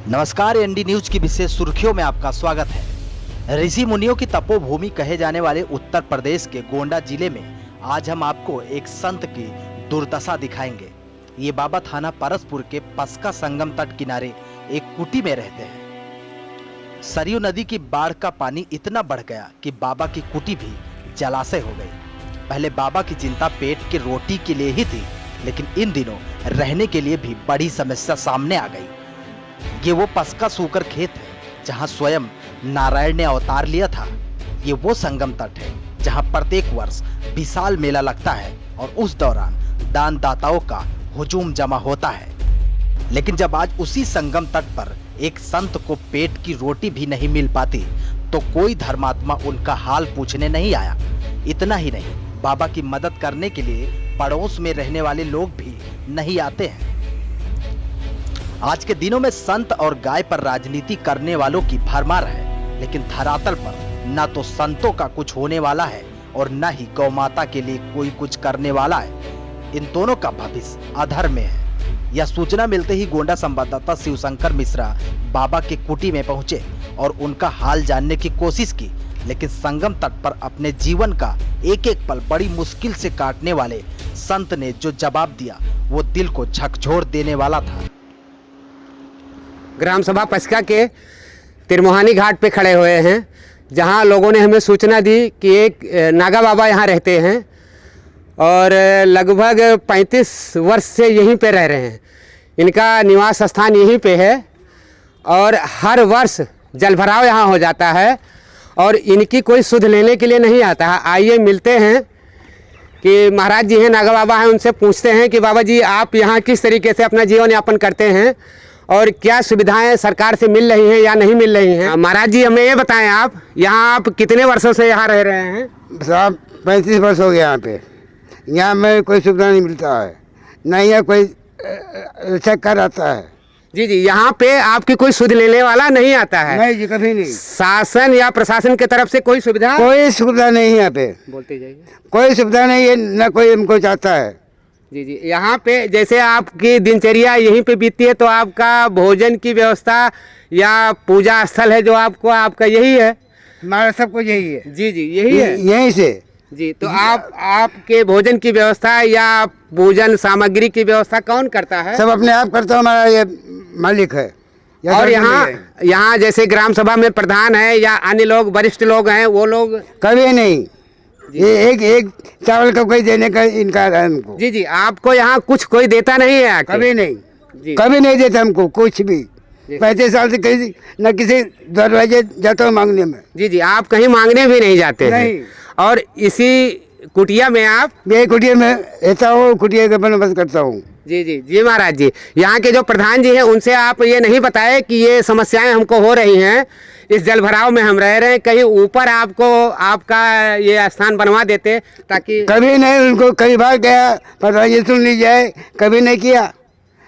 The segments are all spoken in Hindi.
नमस्कार, एनडी न्यूज की विशेष सुर्खियों में आपका स्वागत है। ऋषि मुनियों की तपोभूमि कहे जाने वाले उत्तर प्रदेश के गोंडा जिले में आज हम आपको एक संत की दुर्दशा दिखाएंगे। ये बाबा थाना परसपुर के पस्का संगम तट किनारे एक कुटी में रहते हैं। सरयू नदी की बाढ़ का पानी इतना बढ़ गया कि बाबा की कुटी भी जलाशय हो गई। पहले बाबा की चिंता पेट की रोटी के लिए ही थी, लेकिन इन दिनों रहने के लिए भी बड़ी समस्या सामने आ गई। ये वो पस्का सूकर खेत है जहां स्वयं नारायण ने अवतार लिया था। ये वो संगम तट है जहां प्रत्येक वर्ष विशाल मेला लगता है और उस दौरान दान दाताओं का हुजूम जमा होता है। लेकिन जब आज उसी संगम तट पर एक संत को पेट की रोटी भी नहीं मिल पाती, तो कोई धर्मात्मा उनका हाल पूछने नहीं आया। इतना ही नहीं, बाबा की मदद करने के लिए पड़ोस में रहने वाले लोग भी नहीं आते हैं। आज के दिनों में संत और गाय पर राजनीति करने वालों की भरमार है, लेकिन धरातल पर न तो संतों का कुछ होने वाला है और न ही गौ माता के लिए कोई कुछ करने वाला है। इन दोनों का भविष्य अधर में है। यह सूचना मिलते ही गोंडा संवाददाता शिवशंकर मिश्रा बाबा के कुटी में पहुंचे और उनका हाल जानने की कोशिश की, लेकिन संगम तट पर अपने जीवन का एक एक पल बड़ी मुश्किल से काटने वाले संत ने जो जवाब दिया वो दिल को झकझोर देने वाला था। ग्राम सभा पस्का के तिरमोहानी घाट पे खड़े हुए हैं, जहां लोगों ने हमें सूचना दी कि एक नागा बाबा यहां रहते हैं और लगभग 35 वर्ष से यहीं पे रह रहे हैं। इनका निवास स्थान यहीं पे है और हर वर्ष जलभराव यहां हो जाता है और इनकी कोई सुध लेने के लिए नहीं आता है। आइए मिलते हैं कि महाराज जी हैं, नागा बाबा हैं, उनसे पूछते हैं कि बाबा जी आप यहाँ किस तरीके से अपना जीवन यापन करते हैं और क्या सुविधाएं सरकार से मिल रही हैं या नहीं मिल रही हैं। महाराज जी हमें ये बताएं, आप कितने वर्षों से यहाँ रह रहे हैं? साहब 35 वर्ष हो गए यहाँ पे। यहाँ में कोई सुविधा नहीं मिलता है, ना यहाँ कोई चक्कर आता है। जी जी, यहाँ पे आपकी कोई सुध लेने वाला नहीं आता है? नहीं जी, कभी नहीं। शासन या प्रशासन की तरफ से कोई सुविधा नहीं है यहाँ पे। बोलते जाइए। कोई सुविधा नहीं है, ना कोई हमको चाहता है। जी जी, यहाँ पे जैसे आपकी दिनचर्या यहीं पे बीतती है, तो आपका भोजन की व्यवस्था या पूजा स्थल है जो आपका यही है? हमारा सब कुछ यही है। जी जी, यही है, यहीं से। जी, तो आपके भोजन की व्यवस्था या पूजन सामग्री की व्यवस्था कौन करता है? सब अपने आप करता, हमारा ये मालिक है। और यहाँ जैसे ग्राम सभा में प्रधान है या अन्य लोग वरिष्ठ लोग हैं, वो लोग कभी नहीं। ये एक चावल का कोई देने का इनकार है हमको। जी जी, आपको यहाँ कुछ कोई देता नहीं है? कभी नहीं जी, कभी नहीं देता हमको कुछ भी। 35 साल से कहीं न किसी दरवाजे जाता हूँ मांगने में। जी जी, आप कहीं मांगने भी नहीं जाते नहीं। हैं। और इसी कुटिया में आप? ये कुटिया में रहता हूँ, कुटिया का बंदोबस्त करता हूँ। जी जी जी महाराज जी, यहाँ के जो प्रधान जी हैं उनसे आप ये नहीं बताए कि ये समस्याएं हमको हो रही हैं, इस जल भराव में हम रह रहे हैं, कहीं ऊपर आपका ये स्थान बनवा देते ताकि? कभी नहीं, उनको कई बार गया, प्रधान जी सुन लीजिए, कभी नहीं किया।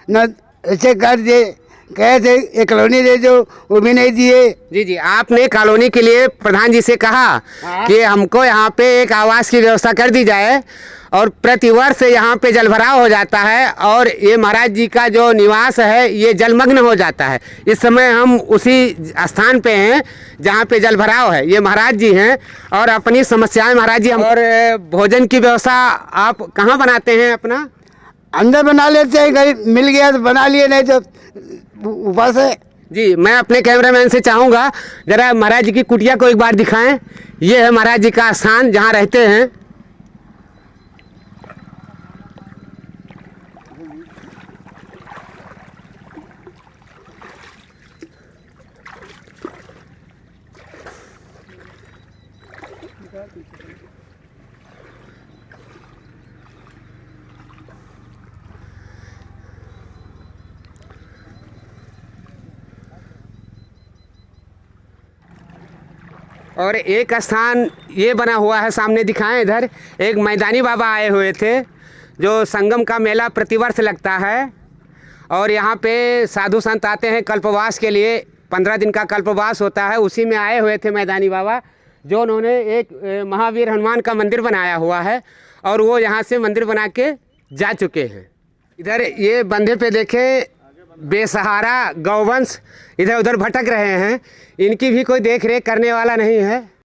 न ऐसे कर दिए, कहे थे एक कॉलोनी दे दो, वो भी नहीं दिए। जी जी, आपने कॉलोनी के लिए प्रधान जी से कहा कि हमको यहाँ पे एक आवास की व्यवस्था कर दी जाए, और प्रतिवर्ष यहाँ पे जलभराव हो जाता है और ये महाराज जी का जो निवास है ये जलमग्न हो जाता है। इस समय हम उसी स्थान पे हैं जहाँ पे जलभराव है। ये महाराज जी हैं और अपनी समस्याएं महाराज जी और भोजन की व्यवस्था आप कहाँ बनाते हैं? अपना अंदर बना लेते हैं, कहीं मिल गया तो बना लिए, नहीं तो ऊपर से। जी, मैं अपने कैमरामैन से चाहूँगा जरा महाराज जी की कुटिया को एक बार दिखाएं। ये है महाराज जी का स्थान जहाँ रहते हैं। और एक स्थान ये बना हुआ है, सामने दिखाएं इधर। एक मैदानी बाबा आए हुए थे, जो संगम का मेला प्रतिवर्ष लगता है और यहाँ पे साधु संत आते हैं कल्पवास के लिए। 15 दिन का कल्पवास होता है, उसी में आए हुए थे मैदानी बाबा, जो उन्होंने एक महावीर हनुमान का मंदिर बनाया हुआ है और वो यहाँ से मंदिर बना के जा चुके हैं। इधर ये बंधे पे देखें बेसहारा गौवंश इधर उधर भटक रहे हैं, इनकी भी कोई देख रेख करने वाला नहीं है।